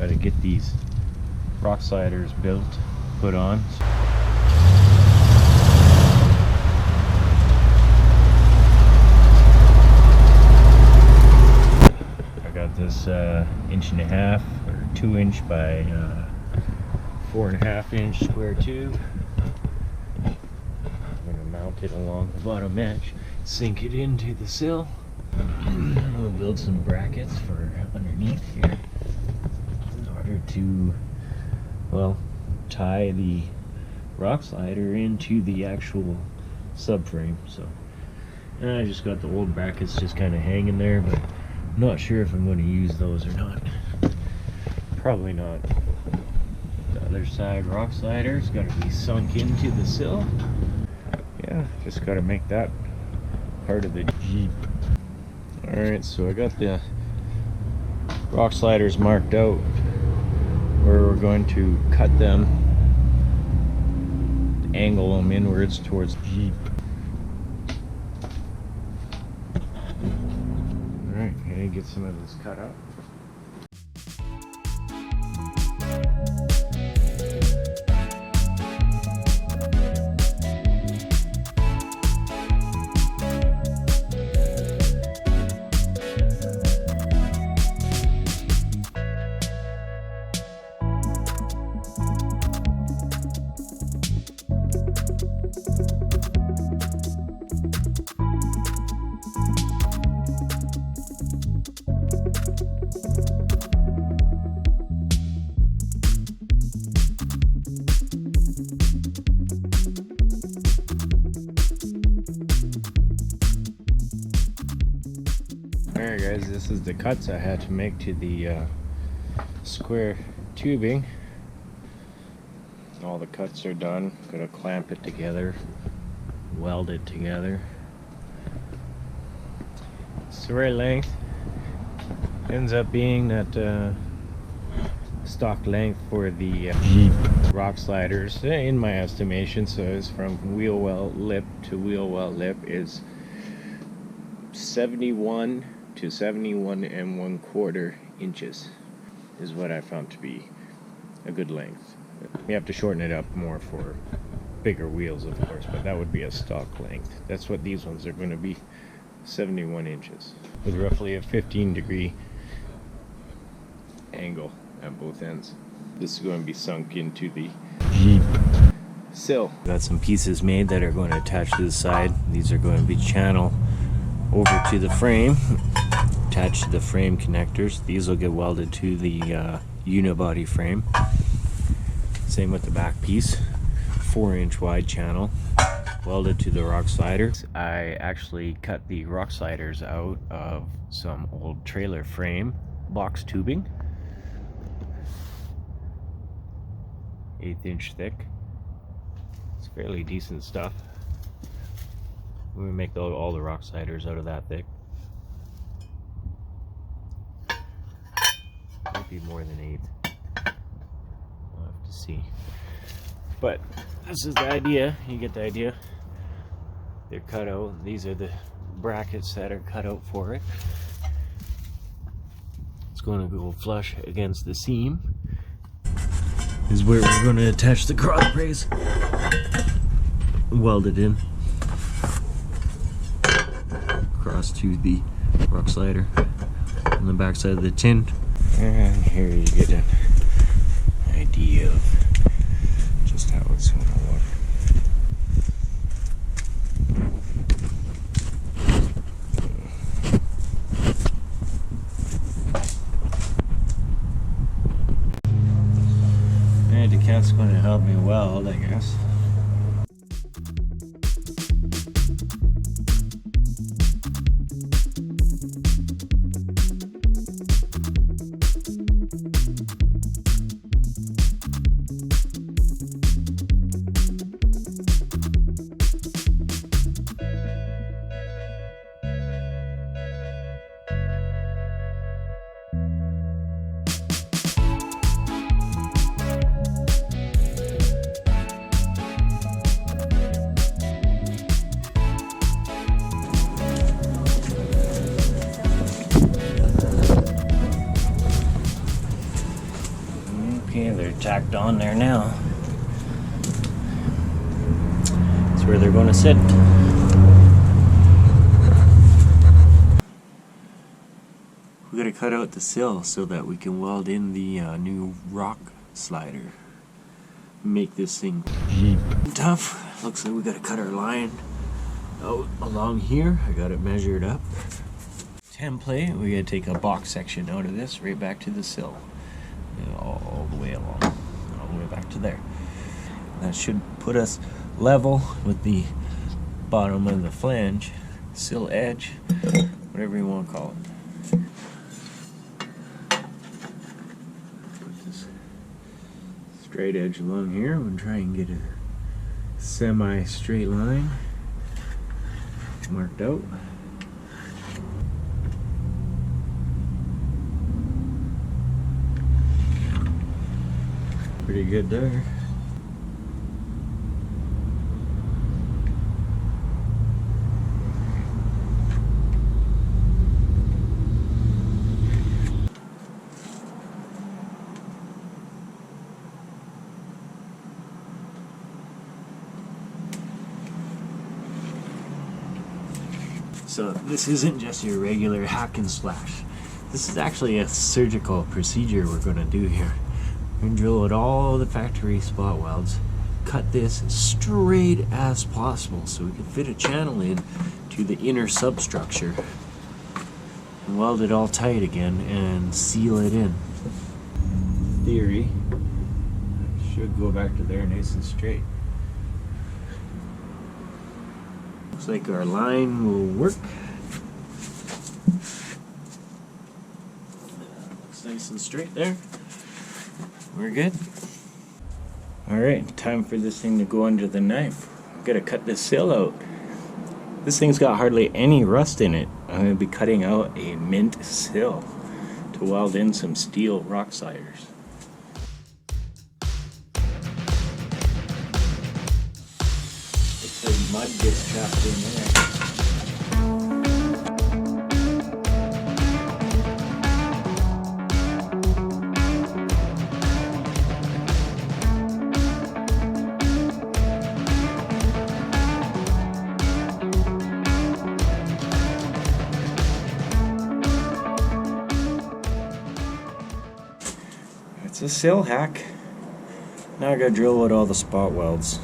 to get these rock sliders built, put on. I got this 1.5 or 2" by 4.5" square tube. I'm gonna mount it along the bottom edge, sink it into the sill. We'll build some brackets for underneath here in order to, well, tie the rock slider into the actual subframe. So, and I just got the old brackets just kind of hanging there, but I'm not sure if I'm going to use those or not. Probably not. The other side rock slider's got to be sunk into the sill. Yeah, just got to make that part of the Jeep. Alright, so I got the rock sliders marked out where we're going to cut them, angle them inwards towards the Jeep. Alright, gonna get some of this cut out. Alright guys, this is the cuts I had to make to the square tubing. All the cuts are done. Gotta clamp it together, weld it together. It's the right length. Ends up being that stock length for the Jeep rock sliders, in my estimation. So it's from wheel well lip to wheel well lip is 71 to 71 1/4 inches is what I found to be a good length. You have to shorten it up more for bigger wheels, of course, but that would be a stock length. That's what these ones are going to be, 71 inches with roughly a 15-degree angle at both ends. This is going to be sunk into the Jeep sill. Got some pieces made that are going to attach to the side. These are going to be channel over to the frame, attached to the frame connectors. These will get welded to the unibody frame. Same with the back piece, 4" wide channel welded to the rock slider. I actually cut the rock sliders out of some old trailer frame box tubing, 1/8" thick. It's fairly decent stuff. We make all the rock sliders out of that thick. Might be more than 8. We'll have to see. But this is the idea. You get the idea. They're cut out. These are the brackets that are cut out for it. It's going to go flush against the seam. This is where we're going to attach the cross brace. Weld it in. Across to the rock slider on the back side of the tin. And here you get an idea of just how it's going to look. And the cat's going to help me weld, I guess. Okay, they're tacked on there now. That's where they're going to sit. We gotta cut out the sill so that we can weld in the new rock slider. Make this thing tough. Looks like we gotta cut our line out along here. I got it measured up. Template, we gotta take a box section out of this right back to the sill. All the way along, all the way back to there. That should put us level with the bottom of the flange, sill edge, whatever you want to call it. Put this straight edge along here. I'm gonna try and get a semi-straight line marked out. Pretty good there. So this isn't just your regular hack and slash. This is actually a surgical procedure we're going to do here. We're going to drill out all the factory spot welds, cut this as straight as possible so we can fit a channel in to the inner substructure and weld it all tight again and seal it in. Theory, should go back to there nice and straight. Looks like our line will work. Looks nice and straight there. We're good. Alright, time for this thing to go under the knife. I'm gonna cut this sill out. This thing's got hardly any rust in it. I'm gonna be cutting out a mint sill to weld in some steel rock sliders. Looks like mud gets trapped in there. It's a sill hack. Now I gotta drill out all the spot welds.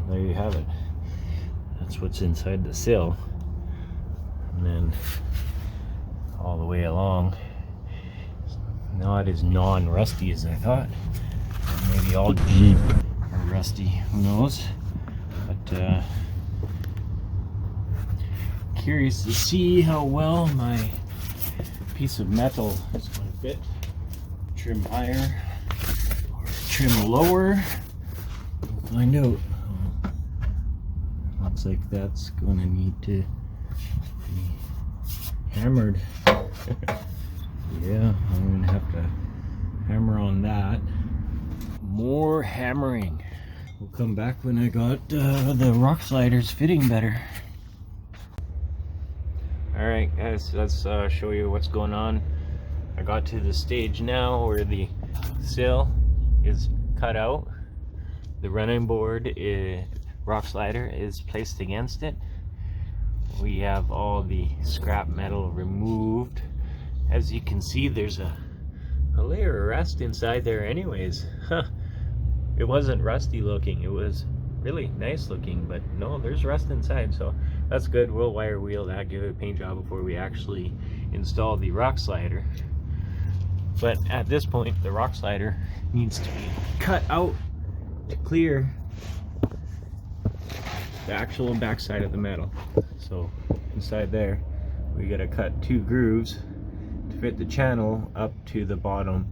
There you have it. That's what's inside the sill. And then all the way along, not as non-rusty as I thought. Maybe all Jeep are rusty, who knows? But curious to see how well my piece of metal is going to fit. Trim higher or trim lower. We'll find out. Looks like that's going to need to be hammered. Yeah, I'm going to have to hammer on that. More hammering. We'll come back when I got the rock sliders fitting better. Alright guys, let's show you what's going on. I got to the stage now where the sill is cut out. The running board rock slider is placed against it. We have all the scrap metal removed. As you can see, there's a layer of rust inside there anyways. Huh. It wasn't rusty looking, it was really nice looking, but no, there's rust inside, so that's good. We'll wire wheel that, give it a paint job before we actually install the rock slider. But at this point, the rock slider needs to be cut out to clear the actual backside of the metal. So inside there, we gotta cut 2 grooves to fit the channel up to the bottom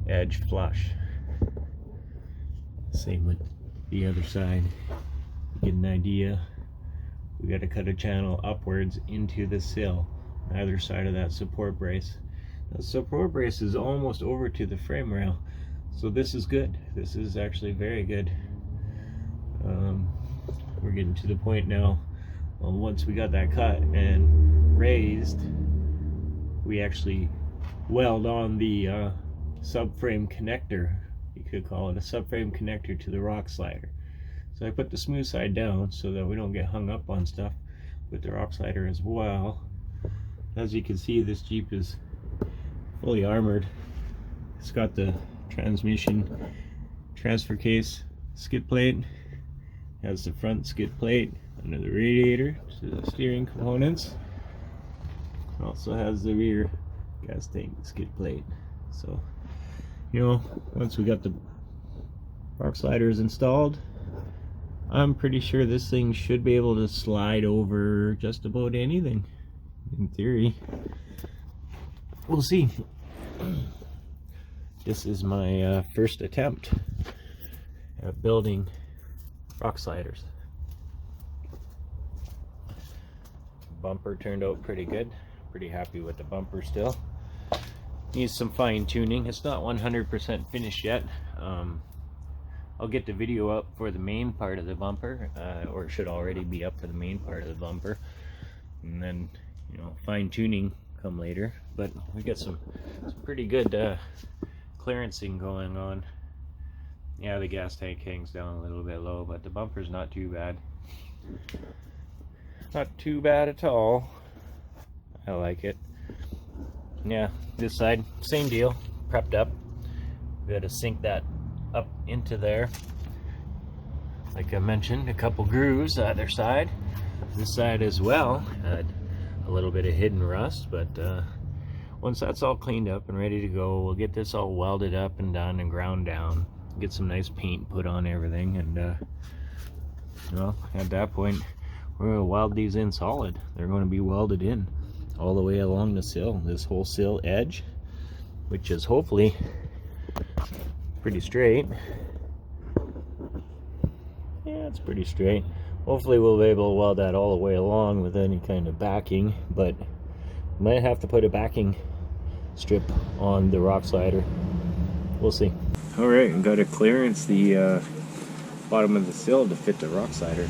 edge flush. Same with the other side. To get an idea, we got to cut a channel upwards into the sill, either side of that support brace. The support brace is almost over to the frame rail, so this is good. This is actually very good. We're getting to the point now, once we got that cut and raised, we actually weld on the subframe connector. You could call it a subframe connector to the rock slider. So I put the smooth side down so that we don't get hung up on stuff with the rock slider as well. As you can see, this Jeep is fully armored. It's got the transmission transfer case skid plate, has the front skid plate under the radiator to the steering components. It also has the rear gas tank skid plate. So, you know, once we got the rock sliders installed, I'm pretty sure this thing should be able to slide over just about anything, in theory. We'll see. This is my first attempt at building rock sliders. Bumper turned out pretty good. Pretty happy with the bumper still. Needs some fine tuning. It's not 100% finished yet. I'll get the video up for the main part of the bumper, or it should already be up for the main part of the bumper, and then, you know, fine tuning come later. But we got some pretty good clearancing going on. Yeah, the gas tank hangs down a little bit low, but the bumper's not too bad. Not too bad at all. I like it. Yeah, this side, same deal, prepped up. We got to sink that up into there. Like I mentioned, a couple grooves either side. This side as well had a little bit of hidden rust, but once that's all cleaned up and ready to go, we'll get this all welded up and done and ground down, get some nice paint put on everything, and well, at that point we're going to weld these in solid. They're going to be welded in all the way along the sill, this whole sill edge, which is hopefully pretty straight. Yeah, it's pretty straight. Hopefully we'll be able to weld that all the way along with any kind of backing, but might have to put a backing strip on the rock slider. We'll see. Alright, I've got to clearance the bottom of the sill to fit the rock slider.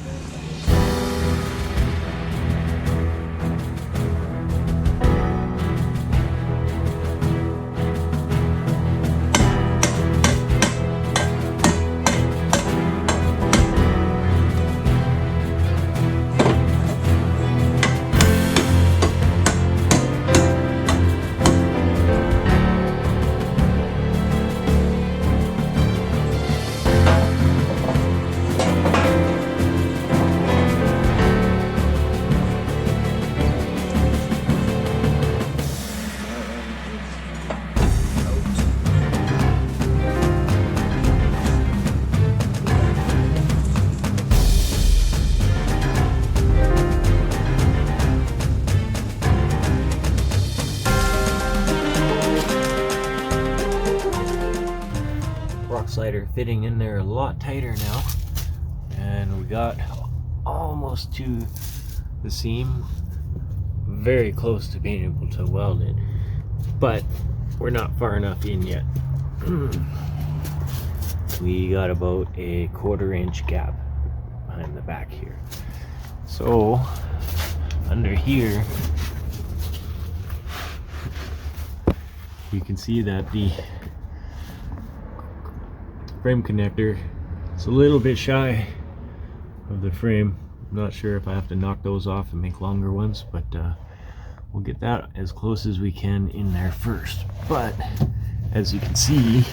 rock-slider fitting in there a lot tighter now, and we got almost to the seam, very close to being able to weld it, but we're not far enough in yet. We got about a 1/4 inch gap behind the back here. So under here you can see that the frame connector is a little bit shy of the frame. I'm not sure if I have to knock those off and make longer ones, but we'll get that as close as we can in there first. But as you can see,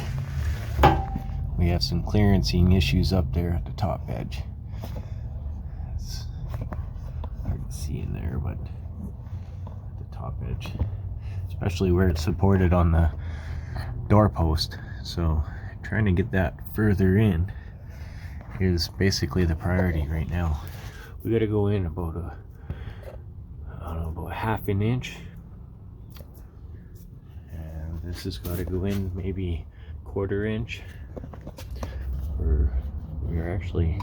we have some clearancing issues up there at the top edge. It's hard to see in there, but at the top edge, especially where it's supported on the doorpost. So trying to get that further in is basically the priority right now. We got to go in about about 1/2 inch, and this has got to go in maybe 1/4 inch. We're actually,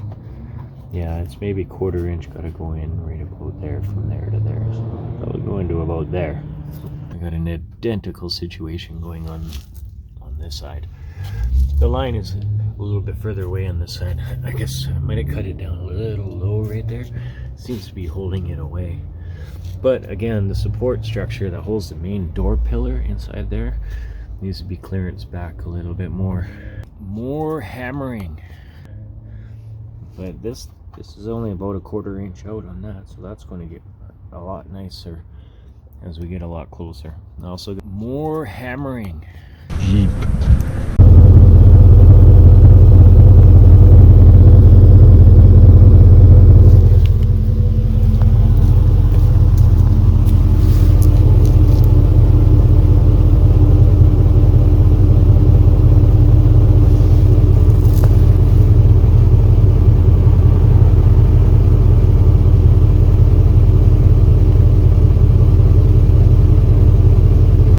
yeah, it's maybe 1/4 inch got to go in right about there, from there to there. So that'll go into about there. I got an identical situation going on this side. The line is a little bit further away on this side. I guess I might have cut it down a little low right there. Seems to be holding it away. But again, the support structure that holds the main door pillar inside there needs to be clearanced back a little bit more. More hammering. But this is only about a 1/4 inch out on that, so that's going to get a lot nicer as we get a lot closer. Also, more hammering. Jeep.